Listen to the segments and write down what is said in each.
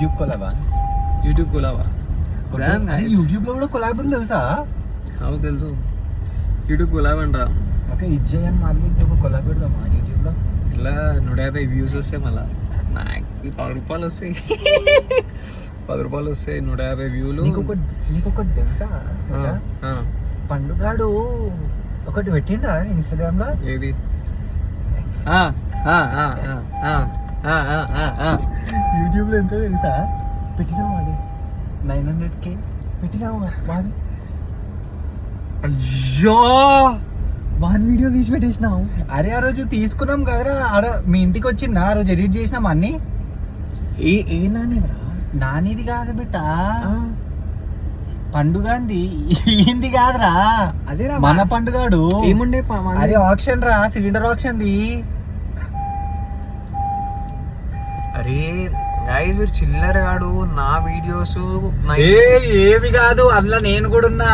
YouTube Colaba YouTube లో కూడా collab ఉంది తెలుసా? అవు తెలుసు, యూట్యూబ్ కొలాబ్ అంటారా? ఓకే, ఇజ్జయ్ అని మళ్ళీ ఇంకొక కొలాబ్ పెడదామా యూట్యూబ్ లో? ఇలా 150 వ్యూస్ వస్తాయి, మళ్ళీ నాకు 10 రూపాయలు వస్తాయి. 10 రూపాయలు వస్తాయి, 150 వ్యూలు. నీకొకటి తెలుసా? పండుగాడు ఒకటి పెట్టిండా ఇన్స్టాగ్రామ్ లో. ఏది? యూట్యూబ్ లో ఎంత తెలుసా పెట్టినావు? అది 900K పెట్టినావు. అయ్యో, 1 వీడియో తీసి పెట్టేసినావు. అరే ఆ రోజు తీసుకున్నాం కదరా, మీ ఇంటికి వచ్చిందా ఆ రోజు ఎడిట్ చేసినాం అన్ని. ఏ నానిదిరా? నానిది కాదు బిడ్డ, పండుగంది. ఏంది కాదురా, అదే మన పండుగాడు. ఏముండే అరే ఆప్షన్ రా, సిలిండర్ ఆప్షన్ది. అరే గైస్, వీడు చిల్లర గాడు. నా వీడియోస్ ఏవి కాదు, అందులో నేను కూడా ఉన్నా,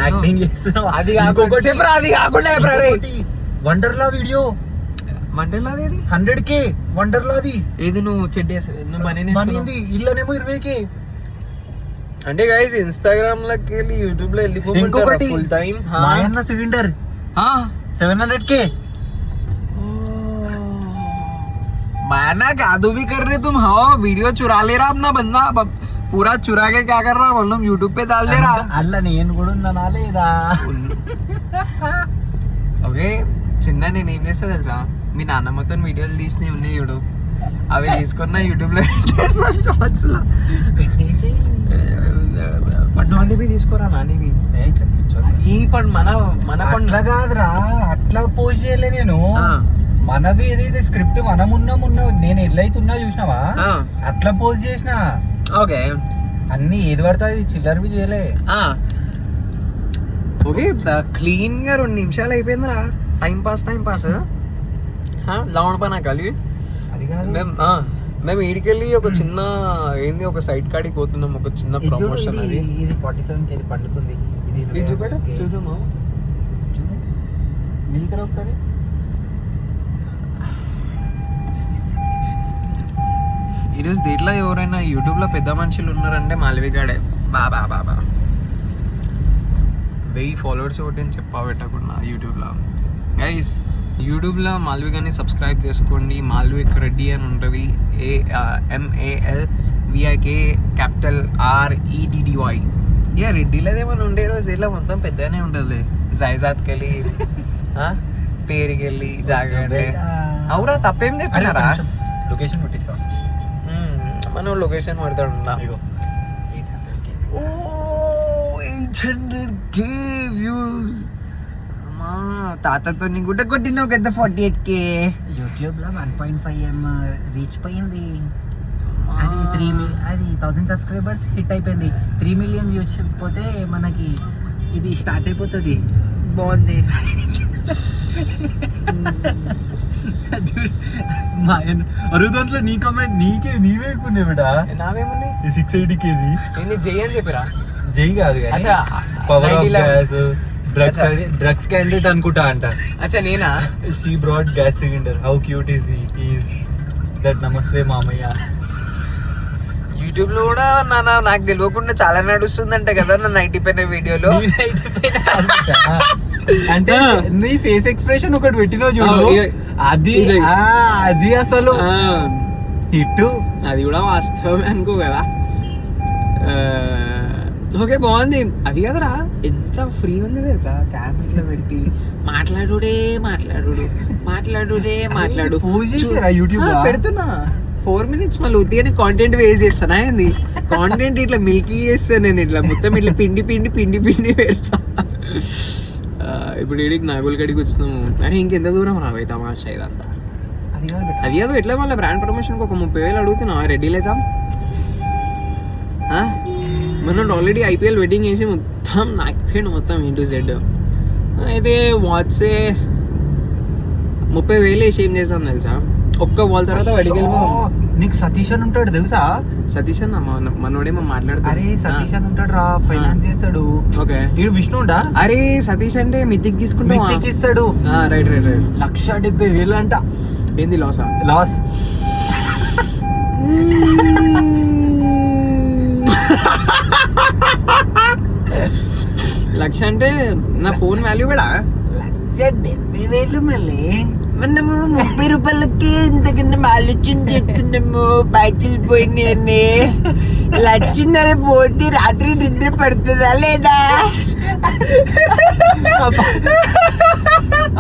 యాక్టింగ్ చేస్తున్నా. అది కాకుండా వండర్లా వీడియో. వండర్లాది 100K వండర్లాది. ఏది నువ్వు చెడ్డేసి నువ్వు ఇల్లనేమో 20K. అంటే గైస్ ఇన్స్టాగ్రామ్ లోకి వెళ్ళి యూట్యూబ్ లో ఇంకొకటి ఫుల్ టైం మాయన్న సిలిండర్ 700K. माना जादू भी कर रहे तुम। हाँ, वीडियो चुरा ले रहा अपना बंदा, पूरा चुरा के क्या कर रहा मतलब यूट्यूब पे डाल दे रहा। అల్ల నేను కూడా ఉన్నానా లేదా? ఓకే, చిన్న నేను ఏం చేస్తా తెలుసా, మీ నాన్నమ్మతో వీడియోలు తీసినవి ఉన్నాయి చూడు, అవి తీసుకున్న యూట్యూబ్ లో షార్ట్స్ లో పెట్టేసి పండు అనివి తీసుకోరా. నానివి ఈ పండు మన పండ్ల కాదురా, అట్లా పోస్ట్ చేయలే నేను. మనవి ఏదైతే స్క్రిప్ట్ మనం ఉన్నాం నేను ఎట్లయితున్నా చూసినావా, అట్లా పోస్ట్ చేసిన. ఓకే, అన్ని ఏది పడుతుంది, చిల్లరవి చేయలే. ఓకే, క్లీన్ గా 2 నిమిషాలు అయిపోయిందిరా. టైం పాస్ లవణ పనా కలిగి. అది కాదు, మేము ఈడికెళ్ళి ఒక చిన్న ఏంది ఒక సైడ్ కాడికి పోతున్నాం, ఒక చిన్న ప్రమోషన్. అది ఇది 47K పండుకుంది. ఇది చూపెట్ట, చూసామా? మిల్కర్ ఒకసారి. ఈరోజు దీంట్లో ఎవరైనా యూట్యూబ్లో పెద్ద మనుషులు ఉన్నారంటే మాల్విగాడే. బాబా 1000 ఫాలోవర్స్ ఒకటి అని చెప్పా పెట్టకుండా యూట్యూబ్లో. గైస్, యూట్యూబ్లో మాల్విగాని సబ్స్క్రైబ్ చేసుకోండి. మాల్విక్ రెడ్డి అని ఉంటుంది, MALVIK ఇక రెడ్డిలోది ఏమైనా ఉండే రోజు ఇట్లా మొత్తం పెద్దగానే ఉంటుంది. జైజాద్కి వెళ్ళి పేరుకి వెళ్ళి జాగ్రత్త. అవురా, తప్పేం చెప్పినారా? లొకేషన్ పెట్టిస్తా, మనం లొకేషన్ పెడతాడు. 800K views. అమ్మా, తాతతో నీ గుడ్డ కొట్టినావు కదా 48K. యూట్యూబ్ లో 1.5M రీచ్ పోయింది. అది 1000 సబ్స్క్రైబర్స్ హిట్ అయిపోయింది. 3 మిలియన్ వ్యూస్ పోతే మనకి ఇది స్టార్ట్ అయిపోతుంది. బాగుంది. అరుదంట్లో నీ కామెంట్ నీవే ఎక్కువ బేటా. నావేముంది 680K జై అని చెప్పిరా? జై కాదు, power of gas drugs candidate అనుకుంటా అంట. అచ్చా, నేనా? She brought gas cylinder, how cute is that. నమస్తే మామయ్య. యూట్యూబ్ లో కూడా నాకు తెలియకుండా చాలా నడుస్తుందంట కదా నా 90 పైన వీడియోలో. అంటే నీ ఫేస్ ఎక్స్ప్రెషన్ ఒకటి పెట్టినావు చూడు, అది అసలు హిట్. అది కూడా వాస్తవమే అనుకో కదా. ఓకే, బాగుంది. అది కదరా, ఎంత ఫ్రీ ఉంది తెలుసా, క్యాబిన్ లో పెట్టి మాట్లాడు. యూట్యూబ్ పెడుతున్నా 4 minutes మళ్ళీ ఉత్తిగానే కాంటెంట్ వేస్ట్ చేస్తానా ఏంది? కాంటెంట్ ఇట్లా మిల్కీ చేస్తాను నేను, ఇట్లా మొత్తం ఇట్లా పిండి పెడతా. ఇప్పుడు ఏడికి నాగోల్ గడికి వచ్చినాము. అరే ఇంకెంత దూరం రావే తమాషా ఇదంతా. అది కాదు, ఎట్లా మళ్ళీ బ్రాండ్ ప్రమోషన్కి ఒక 30,000 అడుగుతున్నావు. రెడీ లేదా? మనం ఆల్రెడీ IPL వెడ్డింగ్ చేసి మొత్తం నాకిపోయాడు, మొత్తం A to Z. అయితే వాట్సే 30,000 వేసి ఏం చేసాం తెలుసా, ఒక్క బాల్ తర్వాత వాడికి వెళ్ళిపోయాం. నీకు సతీష్ అని ఉంటాడు తెలుసా? సతీష్ అన్న మనోడేమో మాట్లాడతాడు. అరే సతీష్ అని ఉంటాడు రా, ఫైనాన్స్ చేస్తాడు. ఓకే, వీడు విష్ణు ఉంటా. అరే సతీష్ అంటే మితికి తీసుకుంటా, మితికి ఇస్తాడు. రైట్ 170,000 అంట. ఏంది లాస్? లక్ష అంటే నా ఫోన్ వాల్యూ కూడా 1,70,000 మళ్ళీ. మనము 30 రూపాయలకి ఇంతకన్నా ఆలోచన చేస్తున్నాము. పైసలు పోయినాయని 1,50,000 పోతే రాత్రి నిద్ర పడుతుందా లేదా?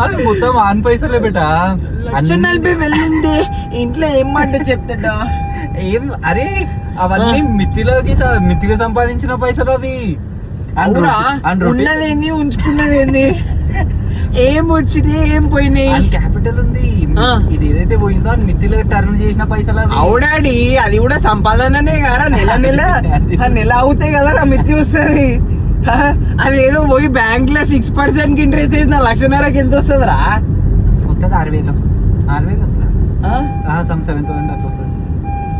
అది మొత్తం ఆన్ పైసలే బేటా. 1,40,000 ఉంది. ఇంట్లో ఏం మాట చెప్తాడా? ఏం అరే అవన్నీ మితిగా సంపాదించిన పైసలు అవి. ఉన్నదేంది ఉంచుకున్నదేంది? ఏం వచ్చినాయి ఏం పోయినాయి? క్యాపిటల్ ఉంది. ఇది ఏదైతే పోయిందో అది మితిలో టర్న్ చేసిన పైసలు అవి. అవుడాడి, అది కూడా సంపాదననే కదా. నెల అవుతాయి కదా నా మితి వస్తుంది. అదేదో పోయి బ్యాంక్ లో 6% ఇంట్రెస్ట్ వేసిన 1,50,000 ఎంత వస్తుంది రా? వస్తుంది 6,000 వస్తుంది. 7,000 అట్లా వస్తుంది.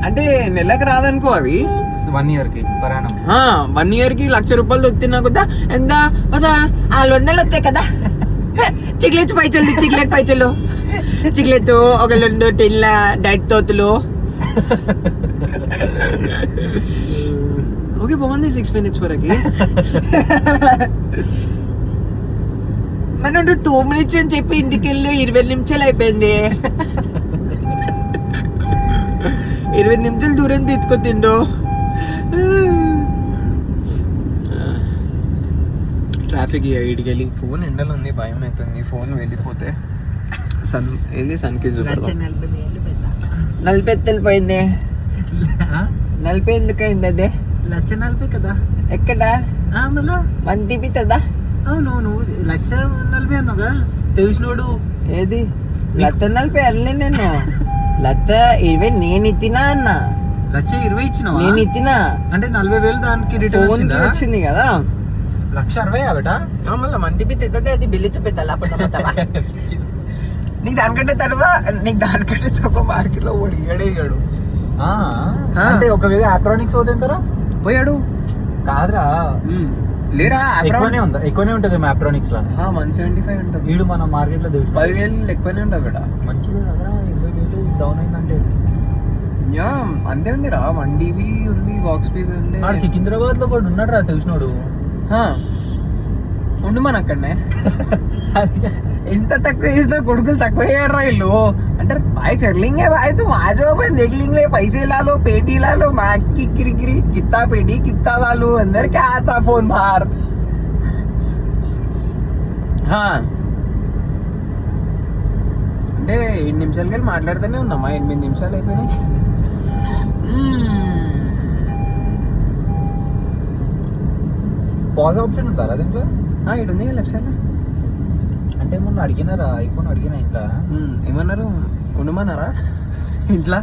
అంటే నెలకు రాదనుకో అది. 1 year కి పరాణం. 1 year కి 1,00,000 రూపాయలు వస్తున్నా కదా. ఎంత 1,00,000 వస్తాయి కదా. చిక్లెట్ పైసలు చిక్లెట్ ఒక 2 టిన్ల డైట్ తోతులు. ఓకే బాగుంది. 6 minutes వరకు మనం 2 minutes అని చెప్పి ఇంటికి వెళ్ళి 20 నిమిషాలు అయిపోయింది. 20 నిమిషాలు దూరం తీసుకొచ్చిండు. ట్రాఫిక్ ఇటుకి వెళ్ళి ఫోన్ ఎండలు ఉంది, భయం అవుతుంది. ఫోన్ వెళ్ళిపోతే సన్ కి 40 వెళ్ళిపోయింది. 40 ఎందుకు అయింది? అదే 1,40,000 కదా. ఎక్కడ మళ్ళా 1 తీపిస్తుందా? అవును, నువ్వు 1,40,000 అన్నావు కదా తెలిసినోడు. ఏది 1,40,000 వెళ్ళి నేను 1,20,000 నేను ఇచ్చినా అన్న. 1,20,000 ఇచ్చినావా? నేను ఇచ్చినా అంటే 40,000 దానికి రిటర్న్ వచ్చింది కదా. 1,60,000 బేటా. మళ్ళీ మంటి పిత్తే అది బిల్లు చూపిస్తా. నీకు దానికంటే తక్కువ మార్కెట్ లో ఓడిగాడు. అంటే ఒకవేళ ఆప్ట్రానిక్స్ పోతే ఎంతరా పోయాడు కాదురా. లేరా ఎక్కువనే ఉంటుంది ఆప్ట్రానిక్స్ లో. 175 ఉంటుంది. వీడు మన మార్కెట్ లో 10,000 ఎక్కువనే ఉంటుంది కదా. మంచిది కదా. 20,000 డౌన్ అయిందంటే అంతే ఉంది రా. 1 DB ఉంది, బాక్స్ పీస్ ఉంది. సికింద్రాబాద్ లో కూడా ఉన్నాడు రా తెలిసినోడు. ఉండు మన అక్కడనే. ఎంత తక్కువ చేసినా కొడుకులు తక్కువ అయ్యారా వీళ్ళు. అంటే भाई कर लेंगे भाई, तुम आ जाओ भाई, देख लेंगे, पैसे ला लो, पेटी ला लो, माँ की किरकिरी, कितना पेटी कितना ला लो, अंदर क्या आता फोन बाहर. అంటే 7 నిమిషాలకి వెళ్ళి మాట్లాడుతూనే ఉన్నామా. 8 నిమిషాలు అయిపోయినాయి. పాజ్ ఆప్షన్ ఉందా దీంట్లో? ఇటు ఉంది లెఫ్ట్ సైడ్. అంటే మొన్న అడిగినారా ఐఫోన్ అడిగినా ఇంట్లో. ఏమన్నారు? ఉండమన్నారా ఇంట్లో?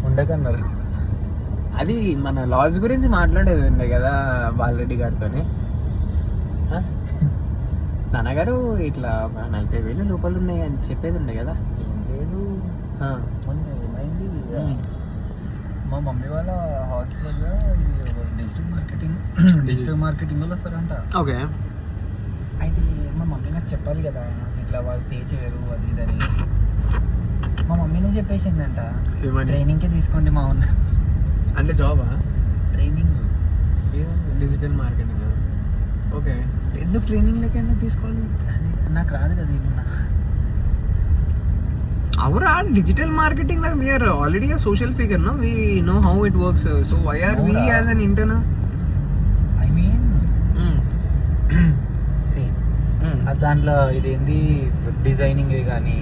ఉండకన్నారు. అది మన లాస్ గురించి మాట్లాడేది ఉండే కదా బాలరెడ్డి గారితో. నాన్నగారు ఇట్లా 40,000 రూపాయలు ఉన్నాయి అని చెప్పేది ఉండే కదా. ఏం లేదు, మొన్న ఏమైంది, మా మమ్మీ వాళ్ళ హాస్పిటల్లో డిజిటల్ మార్కెటింగ్ వాళ్ళు వస్తారంట. ఓకే. అయితే మా మమ్మీ నాకు చెప్పాలి కదా ఇట్లా వాళ్ళు పే చేయరు అది ఇదని. మా మమ్మీనే చెప్పేసిందంట ట్రైనింగ్కే తీసుకోండి మా ఉన్న. అంటే జాబా? Training digital marketing. ఓకే. ఎందుకు ట్రైనింగ్ లెక్క ఎందుకు తీసుకోవాలి? నాకు రాదు కదా ఏమన్నా. అవురా, digital marketing like we are already a social figure, no? We know how it works. So why are we as an intern? I mean see దాంట్లో ఇదేంది డిజైనింగ్ కానీ.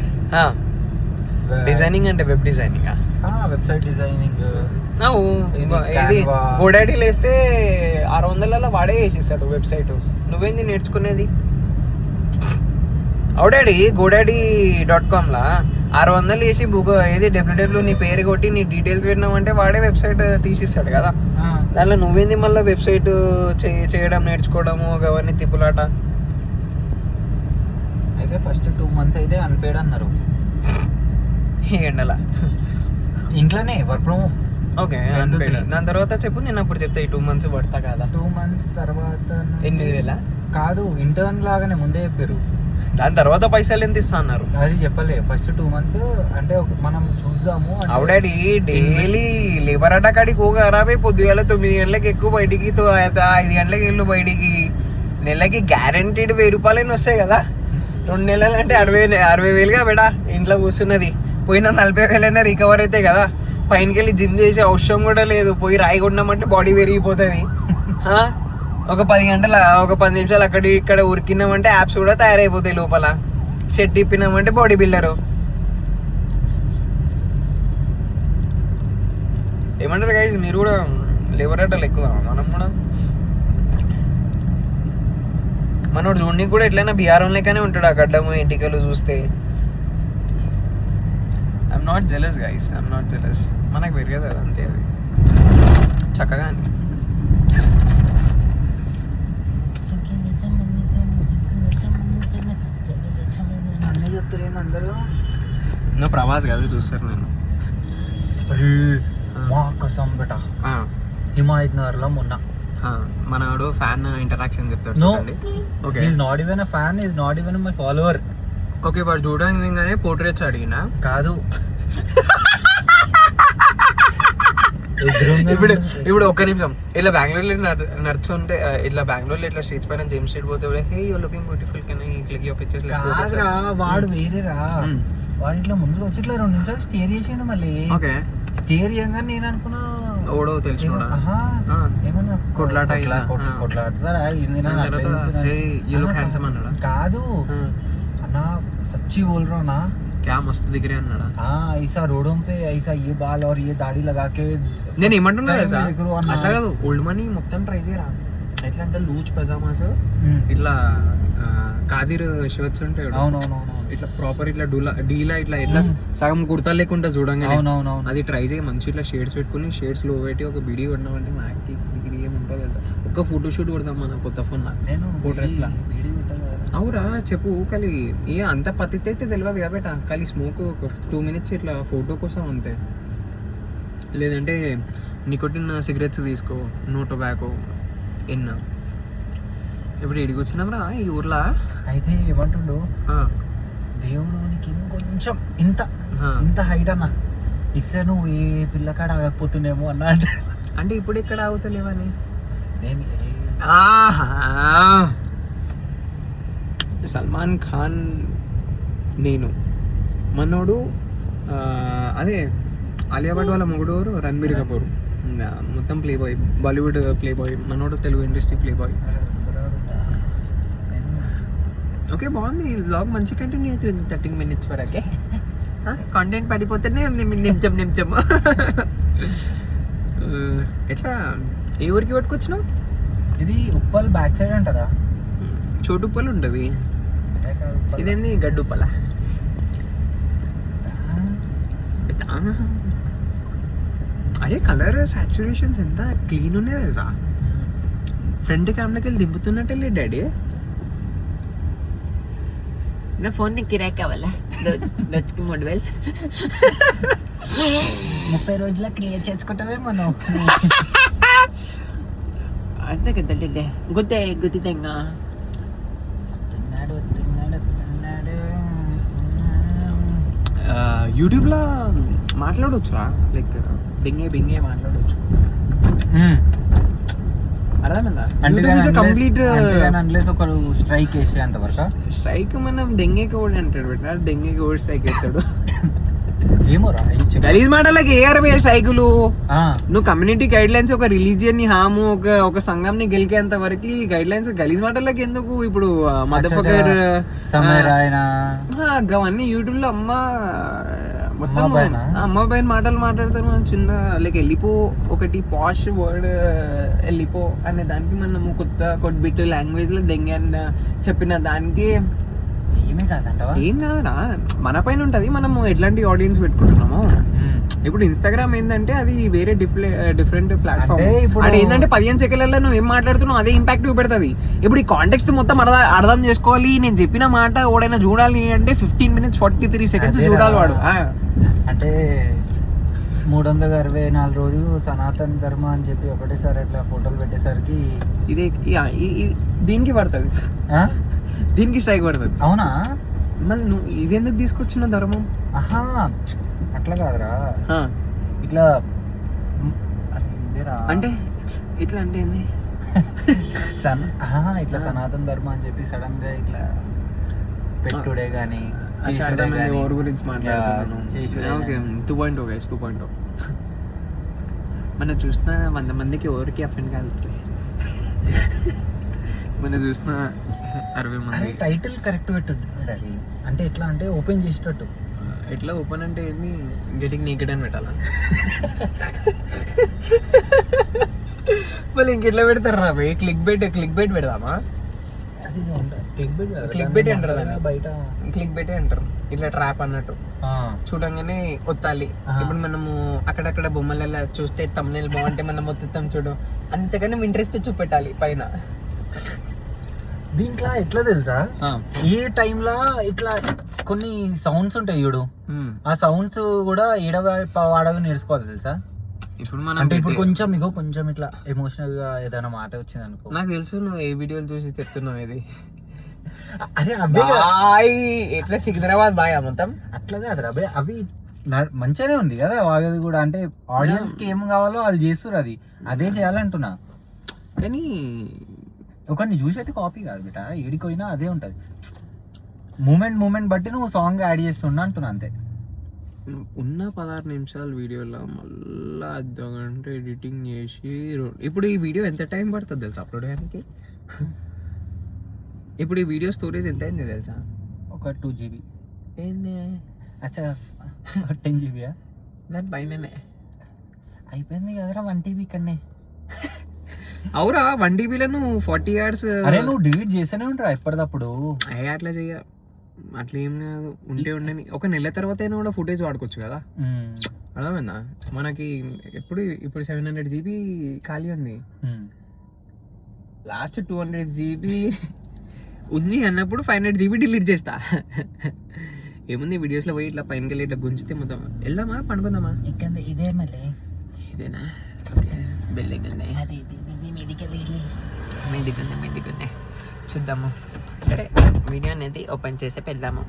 డిజైనింగ్ అంటే వెబ్ డిజైనింగ్, వెబ్సైట్ డిజైనింగ్. ఇది GoDaddy లేస్తే 600 వాడే వేసిస్తాడు website. నువ్వేంది నేర్చుకునేది? అవుడాడీ godaddy.com 600 వేసి ఏది డబ్ల్యూడబ్ల్యూ నీ పేరు కొట్టి నీ డీటెయిల్స్ పెట్టినామంటే వాడే వెబ్సైట్ తీసిస్తాడు కదా. దాంట్లో నువ్వేంది మళ్ళీ వెబ్సైట్ చేయడం నేర్చుకోవడము అవన్నీ తిప్పులాట. అయితే ఫస్ట్ 2 months అయితే అన్పేడ్ అన్నారు ఎండల ఇంట్లోనే వర్క్ ఫ్రమ్ హోమ్. ఓకే. దాని తర్వాత చెప్పు, నేను అప్పుడు చెప్తా. ఈ 2 months పడతా కదా. 2 months తర్వాత 8,000 కాదు, ఇంటర్న్ లాగానే ముందే చెప్పారు. దాని తర్వాత పైసలు ఎంత ఇస్తా అన్నారు. అది చెప్పలే ఫస్ట్ 2 months అంటే మనం చూద్దాము ఆవిడాడి డైలీ లేబర్ అటా కాడికి పోగారాబే పొద్దుగాల 9 గంటలకు ఎక్కువ బయటికి 5 గంటలకు వెళ్ళు బయటికి. నెలకి గ్యారంటీడ్ 1000 రూపాయలైనా వస్తాయి కదా. 2 నెలలు అంటే 60,000గా బెడా ఇంట్లో కూర్చున్నది. పోయిన 40,000 రికవర్ అవుతాయి కదా. పైనకి వెళ్ళి జిమ్ చేసే అవసరం కూడా లేదు. పోయి రాయి కొట్టినామంటే బాడీ పెరిగిపోతుంది. ఒక 10 నిమిషాలు అక్కడ ఇక్కడ ఉరికినామంటే యాప్స్ కూడా తయారైపోతాయి లోపల. షెట్ ఇప్పినామంటే బాడీ బిల్డరు. ఏమంటారు గైస్, మీరు కూడా లేబర్ అటలు ఎక్కువ. మనం కూడా మనోడు చూడడానికి కూడా ఎట్లయినా బీఆర్ లెక్కనే ఉంటాడు. ఆ గడ్డము ఎంటికలు చూస్తే. I'm not jealous guys, I'm not jealous. మనకు పెరిగదు అది అంతే. అది చక్కగా అందరూ నువ్వు ప్రభాస్ కదా చూస్తారు. నేను మా కసం బెట హిమాయత్ నగర్ లో మొన్న మనోడు ఫ్యాన్ ఇంటరాక్షన్ చెప్తాడు. No okay, is not even a fan, is not even my follower. Okay, వాడు చూడగానే పోర్ట్రేట్స్ అడిగినా కాదు. ఇప్పుడు ఒక్క నిమిషం ఇట్లా బెంగళూరులో నడుచుకుంటే ఇట్లా బెంగళూరులో ఇట్లా స్ట్రీట్స్ పైన జిమ్ స్ట్రీట్ పోతే hey you looking beautiful can I click your pictures. కాదురా, వాడు వేరేరా. వాడు ఇట్లా ముందుకు వచ్చి ఇట్లా 2 నిమిషాలు స్టేర్ చేసిండు. మళ్ళీ ఓకే స్టేర్ చేయగానే నేను అనుకున్నా ఓడో తెలుసు ఏమన్నా కొట్లాట కొట్లాడతారా అన్నాడా? కాదు అన్నా, సచ్చి బోల్ రहा ना, क्या मस्त दिख रहे అన్నాడా? ऐसा रोडों पे ऐसा ये बाल और ये दाढ़ी लगा के. నేను ఏమంటున్నా తెలుసా, అట్లా కాదు. ఓల్డ్ మనీ మొత్తం ట్రై చేయరా. ఎట్లా అంటే లూజ్ పజామాస్ ఇట్లా కాదిర్ షర్ట్స్ ఉంటాయి. అవునవునవును. ఇట్లా ప్రాపర్ ఇట్లా డీలా ఇట్లా ఎట్లా సగం కుర్తా లేకుండా చూడంగానే అవునవునవును. అది ట్రై చేయి. మంచి ఇట్లా షేడ్స్ పెట్టుకుని షేడ్స్ లో పెట్టి ఒక వీడియో కొట్టినామంటే మ్యాక్కి ఏముంటుందో తెలుసా. ఒక ఫోటో షూట్ కొడదాం మన కొత్త ఫోన్. నేను పోర్ట్రేట్స్ లా అవురా చెప్పు. కానీ ఏ అంత పద్ధతి అయితే తెలియదు కాబట్ట. కానీ స్మోక్ ఒక 2 minutes ఇట్లా ఫోటో కోసం అంతే. లేదంటే నికోటిన్ సిగరెట్స్ తీసుకో, నో టొబాకో ఎన్న. ఇప్పుడు ఇడికి వచ్చినాంరా ఈ ఊర్లో. అయితే ఏమంటుండు, దేవుడు నీకు ఇంకొంచెం ఇంత హైట్ అన్న ఇస్తే నువ్వు ఏ పిల్లకాడ ఆగకపోతున్నామో అన్నా. అంటే ఇప్పుడు ఎక్కడ ఆగుతలేవని నేను సల్మాన్ ఖాన్ నేను మనోడు అదే ఆలియా భట్ వాళ్ళ మొగుడోరు రణబీర్ కపూర్. మొత్తం play boy, Bollywood play boy. మనోడు Telugu industry play boy. Okay బాగుంది. వ్లాగ్ మంచి కంటిన్యూ అవుతుంది 13 minutes వరకే. కంటెంట్ పడిపోతేనే ఉంది నిమిషం. ఎట్లా ఏ ఊరికి పట్టుకొచ్చినావు? ఇది ఉప్పల్ బ్యాక్ సైడ్ అంటారా? చోటుప్పలు ఉంటుంది. ఇదేంది గడ్డుప్పల? అదే కలర్ సాచురేషన్స్ ఎంత క్లీన్ ఉన్నాయి తెలుసా. ఫ్రంట్ కెమెరాకి వెళ్ళి దింపుతున్నట్టే లేదు డాడీ. నా ఫోన్ ని కిరాయి కావాలా? రోజుకి 3000. 30 రోజుల క్లియర్ చేసుకుంటావే మనం. అంతే కదా. గుద్దితే ఇంకా యూట్యూబ్లో మాట్లాడవచ్చురా. లైక్ బింగే మాట్లాడవచ్చు. అర్థమైందా? కంప్లీట్ ఒకరు స్ట్రైక్ వేసే అంతవరకు. స్ట్రైక్ మనం దెంగేకి ఓడి అంటాడు పెట్టిన. దెంగేకి ఓడి స్ట్రైక్ వేస్తాడు. ఏమోరా గలీజ్ మాటలకి ఏ అరవై స్ట్రైకులు. నువ్వు కమ్యూనిటీ గైడ్ లైన్స్, ఒక రిలీజియన్ ని హాము, ఒక సంఘం ని గెలికేంత వరకు గైడ్ లైన్స్. గలీజ్ మాటలకి ఎందుకు? ఇప్పుడు మదర్ఫకర్ అవన్నీ యూట్యూబ్ లో మొత్తం అమ్మ పైన మాటలు మాట్లాడతారు. మనం చిన్న లైక్ వెళ్ళిపో, ఒకటి పాష్ వర్డ్ వెళ్ళిపో అనే దానికి మనము కొత్త లాంగ్వేజ్ లో దెంగ చెప్పిన దానికి ఏం కాదురా. మన పైన ఉంటది మనము ఎట్లాంటి ఆడియన్స్ పెట్టుకుంటున్నాము. ఇప్పుడు ఇన్స్టాగ్రామ్ ఏంటంటే అది వేరే డిఫరెంట్ ప్లాట్ఫామ్. అది ఏంటంటే 15 సెకండ్లలో నువ్వు ఏం మాట్లాడుతున్నావు అదే ఇంపాక్ట్ చూపెడుతుంది. ఇప్పుడు ఈ కాంటెక్స్ట్ మొత్తం అర్థం చేసుకోవాలి. నేను చెప్పిన మాట ఎవడైనా చూడాలి అంటే 15 minutes 43 seconds చూడాలి వాడు. అంటే 364 రోజులు సనాతన ధర్మ అని చెప్పి ఒకటేసారి అట్లా ఫోటోలు పెట్టేసరికి ఇది దీనికి పడుతుంది, ఆ? దీనికి స్ట్రైక్ పడుతుంది. అవునా? మళ్ళీ నువ్వు ఇది ఎందుకు తీసుకొచ్చిన ధర్మం? ఆహా అట్లా కాదురా, ఆ, ఇట్లా అది ఇదేరా. అంటే ఇట్లా అంటే ఏంది? ఇట్లా సనాతన ధర్మ అని చెప్పి సడన్ గా ఇట్లా పెట్టుడే గానీ ఎవరి గురించి మాట్లాడుతున్నాను. చేసుడే ఓకే, గానీ. 2.0 గైస్, 2.0. మనం చూసిన 100 మందికి ఎవరికి అఫెండ్ కాదు. మనం చూసిన 60 మంది. టైటిల్ కరెక్ట్ పెట్టు అది, అంటే ఎట్లా అంటే ఓపెన్ చేసేటట్టు. ఎట్లా ఓపెన్ అంటే ఏంది? గెటింగ్ నేకెడ్ అని పెట్టాలా? మళ్ళీ ఇంకెట్లా పెడతారు రా భయ్? క్లిక్ బెట్ పెడదామా? అది క్లిక్ బెట్ అంటారు దాన్ని. బయట క్లిక్ బెట్ అంటారు, ఇట్లా ట్రాప్ అన్నట్టు. చూడంగానే ఒత్తాలి. ఇప్పుడు మనము అక్కడక్కడ బొమ్మలలో చూస్తే తమ్ముళ్ళు బాగుంటే మనం ఒత్తుతాం చూడు, అంతకన్నా ఇంట్రెస్ట్ చూపెట్టాలి పైన. దీంట్లో ఎట్లా తెలుసా, ఏ టైంలో ఇట్లా కొన్ని సౌండ్స్ ఉంటాయి చూడు, ఆ సౌండ్స్ కూడా వాడవి నేర్చుకోవాలి తెలుసా. ఇప్పుడు మనం అంటే ఇప్పుడు కొంచెం ఇట్లా ఎమోషనల్ గా ఏదైనా మాట వచ్చింది అనుకో, నాకు తెలుసు నువ్వు ఏ వీడియోలు చూసి చెప్తున్నావు ఇది. అరే అవి ఎట్లా సికింద్రాబాద్ బాయ్ మొత్తం అట్లా కాదురా అబ్బాయి, అవి మంచిగానే ఉంది కదా వాగేది కూడా. అంటే ఆడియన్స్ కి ఏం కావాలో వాళ్ళు చేస్తారు, అదే చేయాలంటున్నా. కానీ ఒకరిని చూసి అయితే కాపీ కాదు బిట, ఏడిపోయినా అదే ఉంటుంది. మూమెంట్ బట్టి నువ్వు సాంగ్ యాడ్ చేస్తున్నా అంటున్నా అంతే. ఉన్న 16 నిమిషాల వీడియోలో మళ్ళీ అర్ధగంట ఎడిటింగ్ చేసి ఇప్పుడు ఈ వీడియో ఎంత టైం పడుతుంది తెలుసా అప్లోడ్ చేయడానికి? ఇప్పుడు ఈ వీడియో స్టోరేజ్ ఎంత అయింది తెలుసా? ఒక 2 GB. ఏంది? అచ్చా 10 GB దాని పైననే అయిపోయింది కదరా 1 TB ఇక్కడనే. అవురా 1 TBలో నువ్వు 40 hours. అరే నువ్వు డిలీట్ చేస్తూనే ఉంటారా ఎప్పటికప్పుడు? అట్లా చెయ్య, అట్లా ఏం కాదు. ఉండని ఒక నెల తర్వాత అయినా కూడా ఫుటేజ్ వాడుకోవచ్చు కదా. అర్థమైందా? మనకి ఇప్పుడు 700 GB ఖాళీ ఉంది. లాస్ట్ 200 GB ఉంది అన్నప్పుడు 500 GB డిలీట్ చేస్తా. ఏముంది వీడియోస్లో పోయి ఇట్లా పైనకి వెళ్ళి ఇట్లా గుంజితే మొత్తం. వెళ్దామా పండుకుందామా? ఇదే మళ్ళీ ఇదేనా? మీదికుంది చూద్దాము. సరే వీడియో అనేది ఓపెన్ చేసి పెడదాము.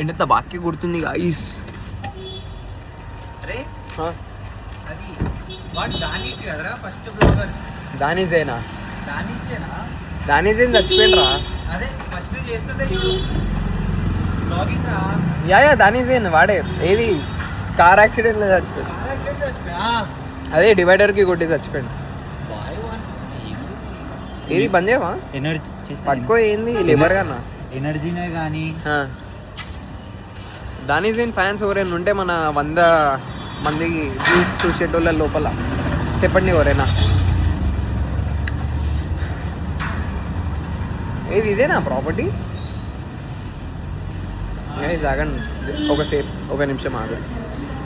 ఎంత బాక్కి గుర్తుంది గాయ్స్. అరే అది వాడు దానిష్ కదరా ఫస్ట్ బ్లాగర్. దానిజేనా? దానిష్ చచ్చిపోయినరా? అదే ఫస్ట్ చేస్తుంటే బ్లాగింగ్ రా. యా దానిజేన్ వాడే. ఏది కార్ యాక్సిడెంట్లో చచ్చిపోయాడు. అదే డివైడర్కి కొట్టి చచ్చిపోయాడు. ఏది బంద్ చేయవా? ఎనర్జీ పట్టుకో. ఏంది లేబర్ కన్నా ఎనర్జీనే కానీ. దానిజేన్ ఫ్యాన్స్ ఎవరైనా ఉంటే మన 100 మందికి చూసేటోళ్ళ లోపల చెప్పండి ఎవరైనా. ఏది ఇదేనా ప్రాపర్టీ? జాగండి ఒక నిమిషం ఆగు.